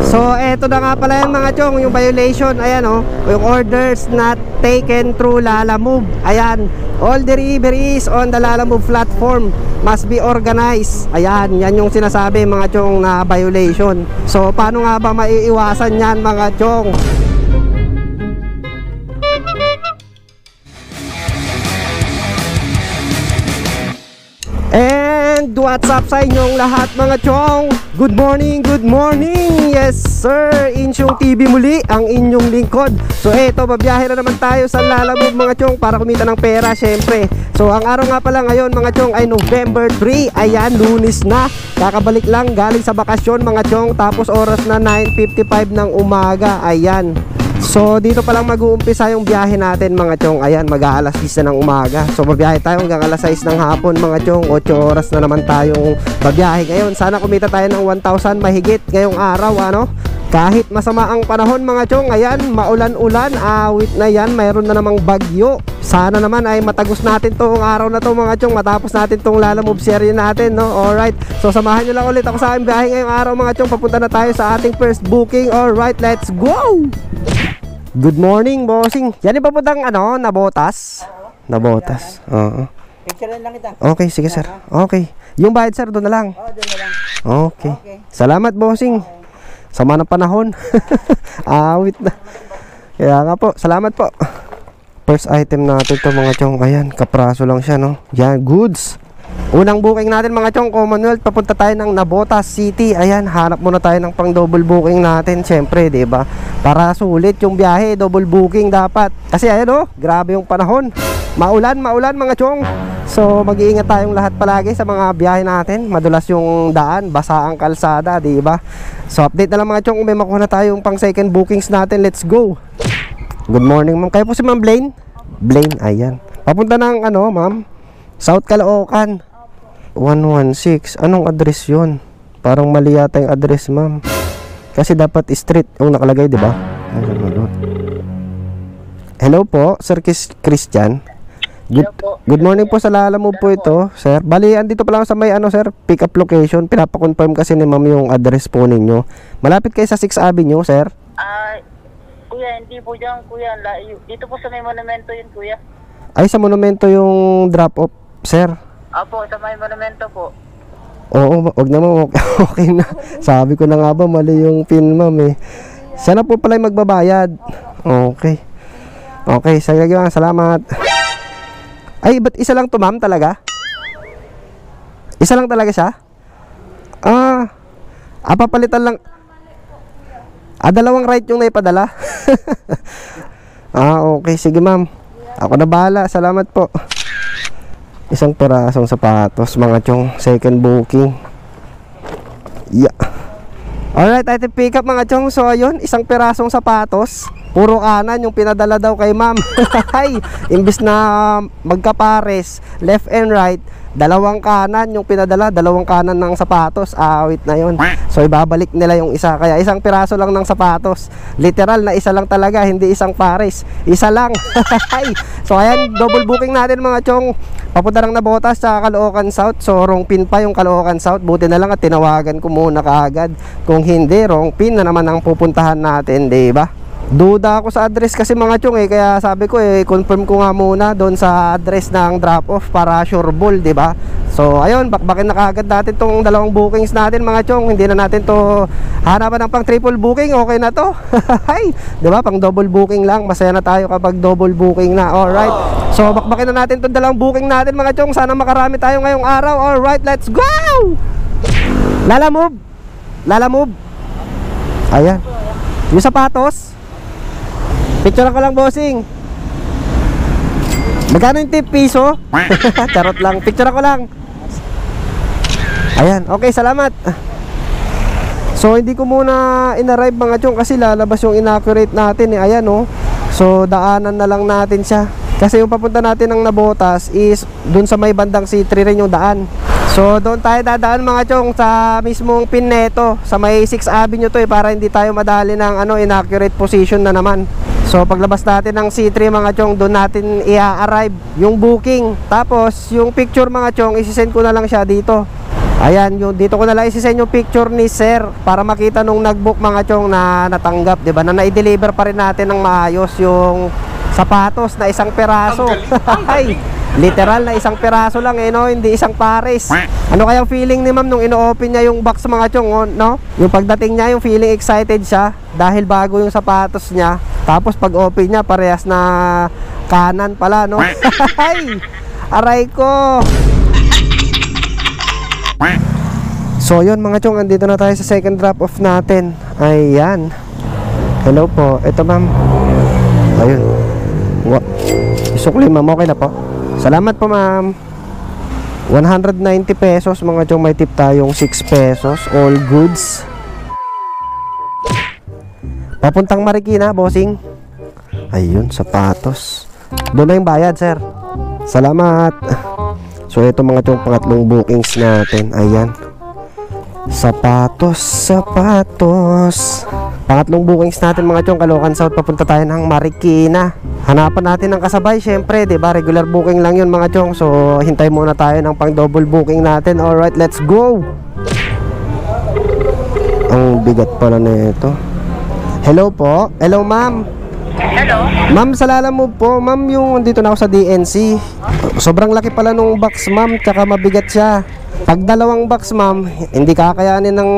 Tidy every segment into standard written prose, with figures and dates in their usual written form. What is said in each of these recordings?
So eto na nga pala yan mga chong, yung violation. Ayan oh, yung orders not taken through Lalamove. Ayan, all deliveries on the Lalamove platform must be organized. Ayan, yan yung sinasabi mga chong na violation. So paano nga ba maiiwasan yan mga chong? And what's up sa inyong lahat mga chong? Good morning, good morning. Yes sir, Insyong TV muli, ang inyong lingkod. So eto, babiyahe na naman tayo sa Lalamove mga chong para kumita ng pera syempre. So ang araw nga pala ngayon mga chong ay November 3. Ayan, Lunes na. Kakabalik lang galing sa bakasyon mga chong. Tapos oras na 9:55 ng umaga. Ayan. So dito pa lang mag-uumpisa yung biyahe natin mga chong. Ayan, mag-aalas 10 na ng umaga. So babiyahe tayo hanggang alas 6 ng hapon mga chong. 8 oras na naman tayong babiyahe ngayon. Sana kumita tayo ng 1,000 mahigit ngayong araw ano. Kahit masama ang panahon mga chong. Ayan, maulan-ulan, awit na yan. Mayroon na namang bagyo. Sana naman ay matagos natin tong araw na to mga chong. Matapos natin tong Lalamove series natin no. Alright, so samahan nyo lang ulit ako sa aking biyahe ngayong araw mga chong. Papunta na tayo sa ating first booking. Alright, let's go! Good morning, bossing. Yan yung papuntang ano, Nabotas? Nabotas. Oo. Picture lang kita. Okay, sige sir. Okay. Yung bayad sir, doon na lang. Oo, doon na lang. Okay. Salamat, bossing. Sama ng panahon. Awit na. Kaya nga po, salamat po. First item natin to mga chong. Ayan, kapraso lang siya no. Yan, goods. Unang booking natin mga chong, Commonwealth. Papunta tayo ng Nabotas City. Ayan, hanap muna tayo ng pang double booking natin. Siyempre, diba? Para sulit yung biyahe, double booking dapat. Kasi ayan oh, grabe yung panahon. Maulan mga chong. So mag-iingat tayong lahat palagi sa mga biyahe natin. Madulas yung daan, basa ang kalsada, diba? So update na lang mga chong kung may makuha na tayong pang second bookings natin. Let's go. Good morning ma'am. Kayo po si ma'am Blaine? Blaine, ayan. Papunta ng ano ma'am? South Caloocan 116. Anong address yun? Parang mali yata yung address ma'am. Kasi dapat street yung nakalagay, di ba? Hello po, Sir Christian. Good morning po sa Lalamove po ito, sir. Bali, andito pa lang sa may ano, sir, pick up location. Pinapa-confirm kasi ni ma'am yung address po ninyo. Malapit kayo sa 6th Avenue, sir? Kuya, hindi po dyan, kuya. Dito po sa may monumento yun, kuya. Ay, sa monumento yung drop-off, sir? Opo, sa may monumento po. Oo, wag naman, okay na. Sabi ko na nga ba, mali yung pin ma'am eh. Sana po pala yung magbabayad. Okay. Okay, salamat. Ay, ba't isa lang to ma'am talaga? Isa lang talaga siya? Papalitan lang. Dalawang right yung naipadala. Okay, sige ma'am. Ako na bahala, salamat po. Isang perasong sapatos mga chong, second booking. Yeah. Alright, item pick up mga chong. So ayun, isang perasong sapatos. Puro kanan yung pinadala daw kay ma'am. Hay, imbis na magkapares, left and right, dalawang kanan yung pinadala, dalawang kanan ng sapatos. Awit na yun. So ibabalik nila yung isa. Kaya isang piraso lang ng sapatos. Literal na isa lang talaga, hindi isang pares. Isa lang. So ayan, double booking natin mga chong. Papunta lang Nabotas sa Caloocan South. So wrong pin pa yung Caloocan South. Buti na lang at tinawagan ko muna kaagad. Kung hindi, wrong pin na naman ang pupuntahan natin, diba? Duda ako sa address kasi mga chong eh. Kaya sabi ko confirm ko nga muna doon sa address ng drop off para sure ball, diba? So ayun, bakbakin na kaagad natin tong dalawang bookings natin mga chong. Hindi na natin to hanapan ng pang triple booking. Okay na to. Hay, diba? Pang double booking lang. Masaya na tayo kapag double booking na. Alright, so bakbakin na natin tong dalawang booking natin mga chong. Sana makarami tayo ngayong araw. Alright, let's go! Lalamove. Ayan, yung sapatos. Picture ko lang bossing. Magkano yung tip, piso? Charot lang, picture ko lang. Ayan, okay, salamat. So hindi ko muna in-arrive mga chong kasi lalabas yung inaccurate natin eh. Ayan oh. So daanan na lang natin siya. Kasi yung papunta natin ng Nabotas is dun sa may bandang C3 rin yung daan. So doon tayo dadaan mga chong sa mismong pin neto. Sa may 6th Avenue to eh, para hindi tayo madali ng inaccurate position na naman. So paglabas natin ng C3 mga chong, doon natin i-arrive yung booking. Tapos yung picture mga chong, isi-send ko na lang siya dito. Ayan, yung dito ko na lang isisend yung picture ni sir para makita nung nag-book mga chong na natanggap, 'di ba? Na na-deliver pa rin natin ng maayos yung sapatos na isang peraso. Ay, literal na isang peraso lang no, hindi isang pares. Ano kayang feeling ni ma'am nung ino-open niya yung box mga chong, no? Yung pagdating niya, yung feeling excited siya dahil bago yung sapatos niya. Tapos pag open niya, parehas na kanan pala, no? Ay, aray ko. So yun mga chong, andito na tayo sa second drop off natin. Ayan. Hello po, ito ma'am. Ayun. Isukli ma'am, okay na po. Salamat po ma'am. 190 pesos mga chong, may tip tayong 6 pesos. All goods. Papuntang Marikina, bossing. Ayun, sapatos. Doon na yung bayad, sir. Salamat. So ito mga chong, pangatlong bookings natin. Ayan. Sapatos, sapatos. Pangatlong bookings natin mga chong, Caloocan South, papunta tayo ng Marikina. Hanapan natin ng kasabay, syempre, 'di ba? Regular booking lang 'yun mga chong. So hintay muna tayo ng pang double booking natin. All right, let's go. Ang bigat pala nito. Hello po. Hello, ma'am. Hello? Ma'am, sa Lalamove po. Ma'am, yung dito na ako sa DNC. Sobrang laki pala nung box, ma'am, tsaka mabigat siya. Pag dalawang box, ma'am, hindi kakayanin ng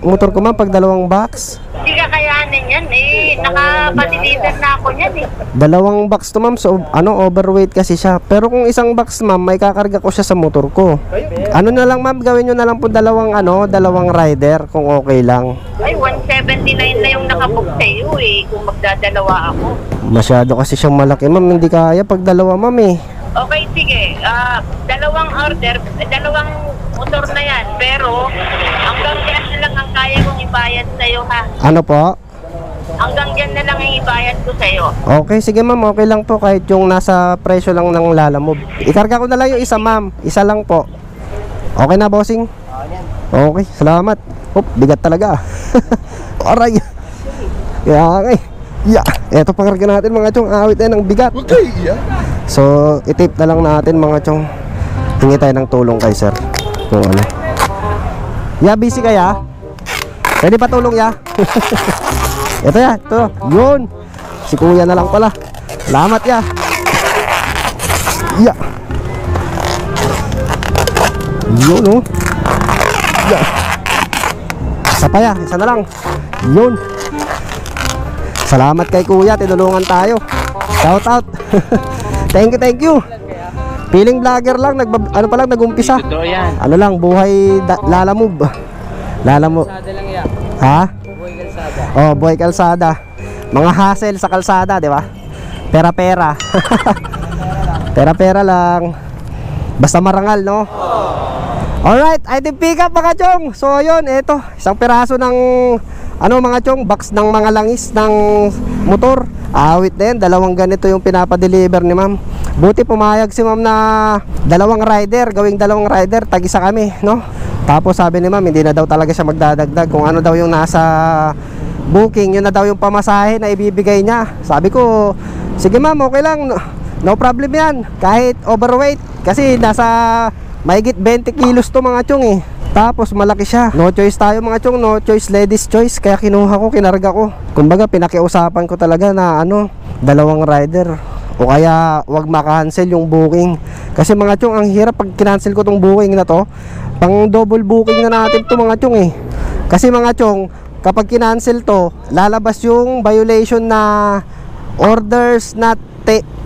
motor ko, ma'am, pag dalawang box. Hindi kakayanin yan eh. Nakapatilitan na ako yan eh. Dalawang box to, ma'am, so overweight kasi siya. Pero kung isang box, ma'am, may kakarga ko siya sa motor ko. Ano na lang, ma'am, gawin nyo na lang po dalawang rider kung okay lang. Ay, 179 na yung nakabook sa iyo eh. Kung magdadalawa ako. Masyado kasi siyang malaki, ma'am, hindi kaya pag dalawa, ma'am eh. Okay, sige. Dalawang order, dalawang motor na yan. Pero, hanggang dyan na lang ang kaya kong ibayad sa'yo ha. Ano po? Hanggang dyan na lang ang ibayad ko sa'yo. Okay, sige ma'am, okay lang po kahit yung nasa presyo lang ng Lalamove. Ikarga ko na lang yung isa, ma'am. Isa lang po. Okay na, bossing? Okay, salamat. Bigat talaga. Aray. Kaya okay. Yeah. Eto pakarga natin mga chong, awit na ng bigat. Okay, yeah. So, itip na lang natin mga chong. Hingi tayo ng tulong kay sir. Kung ano. Yeah, busy kaya? Pwede pa tulong ya? Ito ya, ito. Yun. Si kuya na lang pala. Salamat ya. Yeah. Yun oh. Yeah. Isa pa ya, isa na lang. Yun. Salamat kay kuya, tinulungan tayo. Shout out. Thank you. Feeling vlogger lang, nag-umpisa. Ano lang, buhay Lalamove. Lalamove. Ha? Oh, buhay kalsada. Mga hassle sa kalsada, di ba? Pera-pera. Pera-pera lang. Basta marangal, no? Alright, item pick up mga chong. So yun, eto, isang piraso ng mga chong, box ng mga langis ng motor. Awit din, dalawang ganito yung pinapa-deliver ni ma'am. Buti pumayag si ma'am na gawing dalawang rider, tag-isa kami, no? Tapos sabi ni ma'am, hindi na daw talaga siya magdadagdag. Kung ano daw yung nasa booking, yun na daw yung pamasahe na ibibigay niya. Sabi ko, sige ma'am, okay lang, no problem yan. Kahit overweight, kasi nasa mahigit 20 kilos to mga chong eh. Tapos malaki siya. No choice tayo mga chong, no choice, ladies choice. Kaya kinuha ko, kinarga ko. Kumbaga pinakiusapan ko talaga na dalawang rider. O kaya wag maka-cancel yung booking. Kasi mga chong, ang hirap pag kinancel ko tong booking na to. Pang double booking na natin to mga chong eh. Kasi mga chong, kapag kinancel to, lalabas yung violation na orders not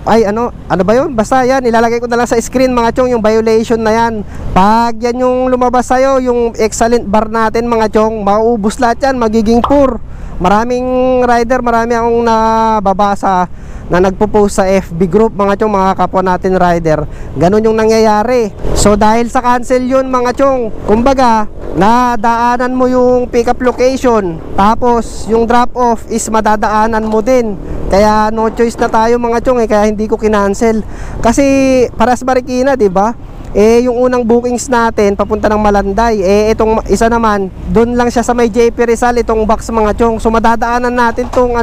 ano ba yun? Basta yan, ilalagay ko na lang sa screen mga chong, yung violation na yan. Pag yan yung lumabas sa'yo, yung excellent bar natin mga chong, mauubos lahat yan, magiging poor. Maraming rider, marami akong nababasa na nagpo-post sa FB group mga chong, mga kapwa natin rider. Ganun yung nangyayari. So dahil sa cancel yun mga chong, kumbaga nadaanan mo yung pick up location, tapos yung drop off is madadaanan mo din. Kaya no choice na tayo mga chong eh, kaya hindi ko kinancel. Kasi para sa Marikina, 'di ba? Yung unang bookings natin papunta ng Malanday, itong isa naman, doon lang siya sa may JP Rizal, itong box mga chong. So madadaanan natin tong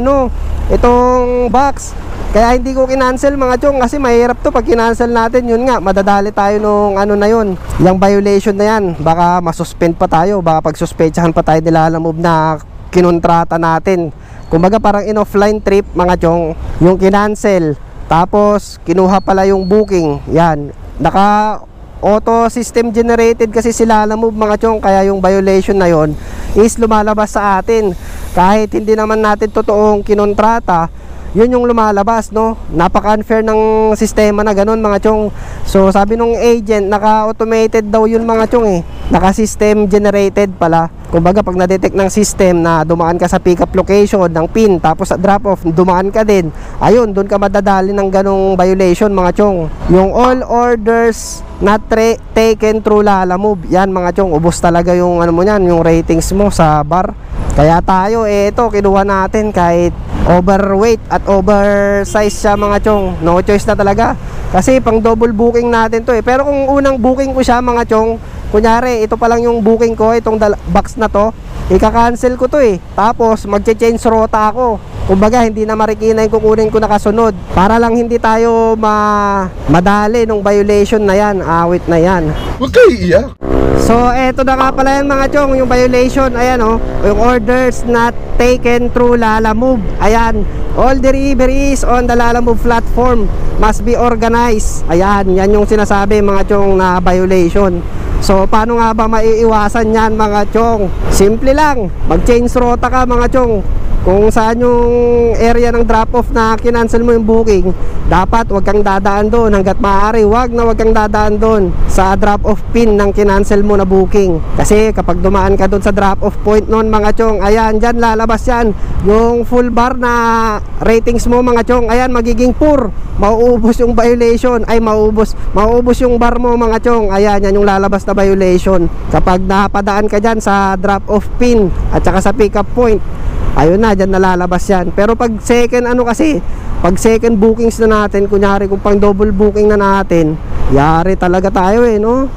itong box. Kaya hindi ko kinancel mga chong, kasi mahirap to pag kinancel natin. Yun nga, madadali tayo nung ano na yun, yung violation na yan. Baka masuspend pa tayo, baka pagsuspechahan pa tayo nila Lalamove na kinontrata natin. Kumbaga parang in offline trip mga chong, yung kinancel tapos kinuha pala yung booking. Yan, naka auto system generated kasi sila Lalamove mga chong, kaya yung violation na yon is lumalabas sa atin kahit hindi naman natin totoong kinontrata. Yun yung lumalabas, no? Napaka-unfair ng sistema na ganun mga chong. So sabi nung agent, naka-automated daw yun mga chong eh. Naka-system generated pala. Kumbaga pag na-detect ng system na dumaan ka sa pick-up location ng PIN, tapos sa drop-off dumaan ka din, ayun, doon ka madadali ng ganong violation mga chong. Yung all orders not taken through Lalamove, yan mga chong, ubos talaga yung ano mo yan, yung ratings mo sa bar. Kaya tayo, ito, kinuha natin kahit overweight at oversize siya mga chong. No choice na talaga. Kasi pang double booking natin to eh. Pero kung unang booking ko siya mga chong, kunyari, ito pa lang yung booking ko, itong box na to, ika-cancel ko to eh. Tapos, magche-change rota ako. Kumbaga, hindi na Marikina yung kukunin ko nakasunod. Para lang hindi tayo madali nung violation na yan, awit na yan. Huwag kayo iiyak. So, eto na nga pala yan mga chong, yung violation, ayan oh, yung orders not taken through Lalamove. Ayan, all deliveries on the Lalamove platform must be organized. Ayan, yan yung sinasabi mga chong na violation. So, paano nga ba maiiwasan yan mga chong? Simple lang, mag-change rota ka mga chong. Kung saan yung area ng drop-off na kinancel mo yung booking, dapat wag kang dadaan doon. Hanggat maaari, wag kang dadaan doon sa drop-off pin ng kinancel mo na booking. Kasi kapag dumaan ka doon sa drop-off point noon mga chong, ayan, dyan lalabas yan yung full bar na ratings mo mga chong. Ayan, magiging poor, mauubos yung violation. Ay, mauubos yung bar mo mga chong. Ayan, yan yung lalabas na violation kapag napadaan ka dyan sa drop-off pin at saka sa pick-up point. Ayun na, dyan nalalabas yan. Pero pag second pag second bookings na natin, kunyari kung pang double booking na natin, yari talaga tayo eh, no?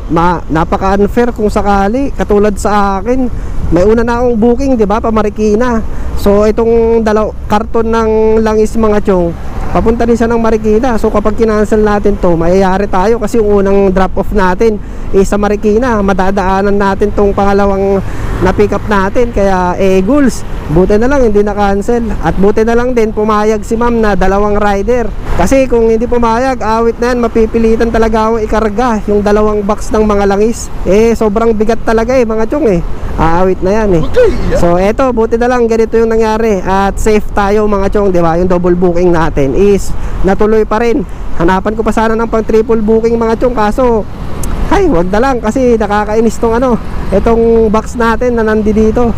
Napaka-unfair kung sakali. Katulad sa akin, may una na akong booking, di ba, pa Marikina. So itong karton ng langis mga chong, papunta din siya ng Marikina. So kapag kinancel natin to, mayayari tayo kasi yung unang drop off natin sa Marikina, madadaanan natin tong pangalawang na pick up natin. Kaya goals, buti na lang hindi na cancel. At buti na lang din pumayag si ma'am na dalawang rider. Kasi kung hindi pumayag, awit na yan, mapipilitan talaga akong ikarga yung dalawang box ng mga langis. Sobrang bigat talaga mga chong aawit na yan So eto, buti na lang ganito yung nangyari. At safe tayo mga chong, di ba? Yung double booking natin is natuloy pa rin. Hanapan ko pa sana ng pang triple booking mga chong, kaso wag na lang kasi nakakainis tong itong box natin na nandito.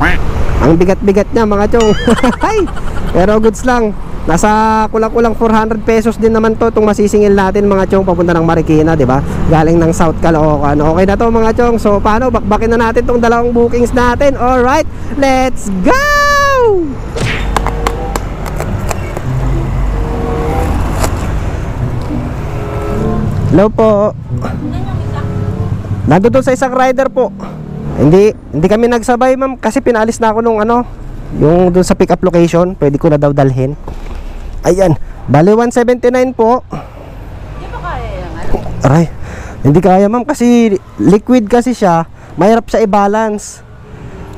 Ang bigat-bigat niya mga chong. Pero goods lang. Nasa kulang-kulang 400 pesos din naman to itong masisingil natin mga chong papunta ng Marikina, di ba? Galing ng South Caloocan. Okay na to mga chong. So paano, bakbakin na natin tong dalawang bookings natin. Alright, let's go! Hello po. Nandun sa isang rider po. Hindi kami nagsabay ma'am kasi pinalis na ako nung yung dun sa pick up location. Pwede ko na daw dalhin. Ayan, bali 179 po. Hindi ba kaya yan? Aray, hindi kaya ma'am kasi liquid kasi siya. Mahirap siya i-balance.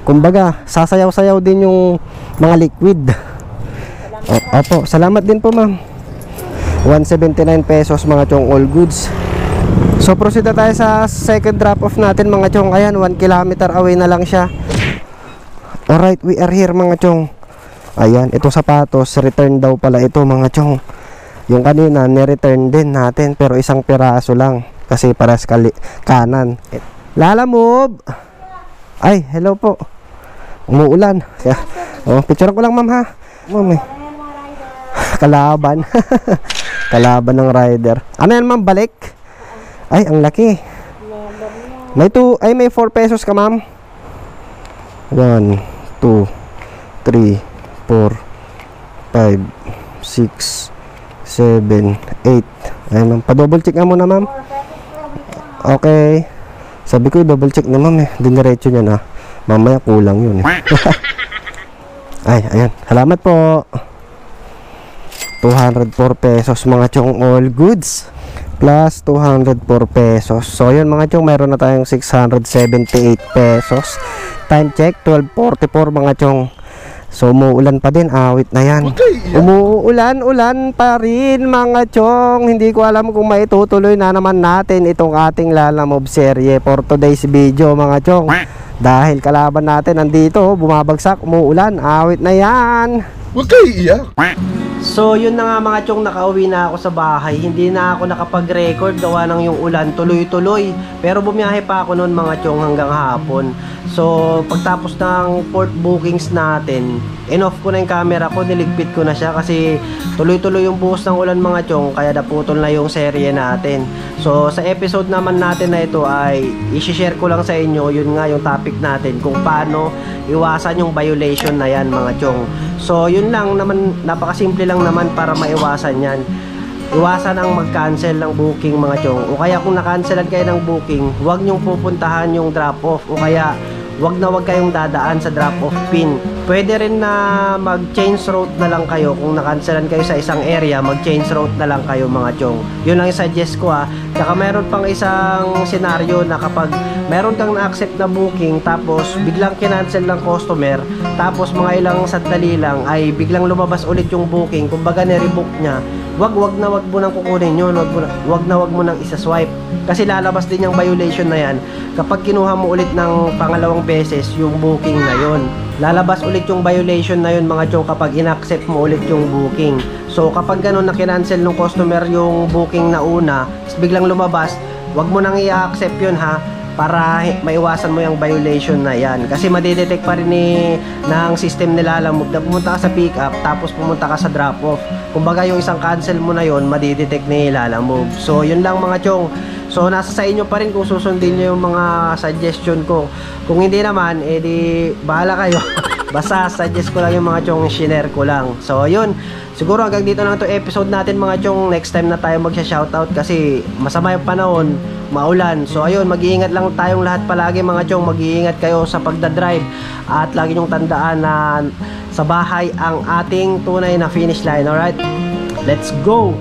Kumbaga, sasayaw-sayaw din yung mga liquid. Opo, salamat din po ma'am. 179 pesos mga chong, all goods. So proceed na tayo sa second drop off natin mga chong. Ayan, 1 kilometer away na lang siya. Alright, we are here mga chong. Ayan, ito sapatos, return daw pala ito mga chong. Yung kanina, ni-return din natin pero isang piraso lang kasi paras kanan. Lalamove. Ay, hello po. Umuulan. Picturean ko lang ma'am ha. Ma'am Kalaban. Kalaban ng rider. Ano yan ma'am, balik? Ay, ang laki. May 4 pesos ka ma'am. 1, 2, 3, 4, 5, 6, 7, 8. Ay ma'am, pa-double check nga muna ma'am. Okay. Sabi ko double check na ma'am diniretso niya na. Mamaya kulang yun Ay, ayan. Salamat po. 204 pesos mga chong, all goods plus 204 pesos. So yun mga chong, meron na tayong 678 pesos. Time check 12:44 mga chong. So umuulan pa din, awit na yan. Umuulan pa rin mga chong. Hindi ko alam kung maitutuloy na naman natin itong ating Lalamove serye for today's video mga chong, dahil kalaban natin nandito, bumabagsak, umuulan, awit na yan. Huwag kayo iiyak. So yun na nga mga chong, nakauwi na ako sa bahay. Hindi na ako nakapag-record gawa ng yung ulan tuloy-tuloy. Pero bumiyahe pa ako noon mga chong hanggang hapon. So pagtapos ng port bookings natin, in-off ko na yung camera ko, niligpit ko na siya kasi tuloy-tuloy yung buhos ng ulan mga chong, kaya naputol na yung serye natin. So sa episode naman natin na ito ay i-share ko lang sa inyo, yun nga yung topic natin, kung paano iwasan yung violation na yan mga chong. So yun lang naman, napakasimple lang naman para maiwasan yan. Iwasan ang mag-cancel ng booking mga chong, o kaya kung na-cancelan kayo ng booking, huwag nyong pupuntahan yung drop-off, o kaya wag kayong dadaan sa drop-off pin. Pwede rin na mag-change route na lang kayo. Kung na-cancelan kayo sa isang area, mag-change route na lang kayo mga chong. Yun lang yung suggest ko ha. Tsaka meron pang isang senaryo na kapag meron kang na-accept na booking tapos biglang kinancel ng customer, tapos mga ilang sandali lang ay biglang lumabas ulit yung booking, kumbaga ni-rebook niya, wag mo nang kukunin yun, wag mo nang isa-swipe, kasi lalabas din yung violation na yan kapag kinuha mo ulit ng pangalawang beses yung booking na yun. Lalabas ulit yung violation na yun mga chong kapag in-accept mo ulit yung booking. So kapag ganun na kinancel ng customer yung booking na una, biglang lumabas, wag mo nang i-accept yun ha, para maiwasan mo yung violation na yan, kasi madidetect pa rin ng system nila Lalamove na pumunta ka sa pick up tapos pumunta ka sa drop off. Kumbaga yung isang cancel mo na yon madidetect ni Lalamove. So yun lang mga chong. So nasa sa inyo pa rin kung susundin nyo yung mga suggestion ko. Kung hindi naman, edi bahala kayo. Basta suggest ko lang yung mga chong, share ko lang. So yun, siguro hanggang dito lang to episode natin mga chong. Next time na tayo magsha-shoutout kasi masama yung panahon, maulan. So ayun, mag-iingat lang tayong lahat palagi mga chong. Mag-iingat kayo sa pagdadrive at lagi nyong tandaan na sa bahay ang ating tunay na finish line. Alright, let's go!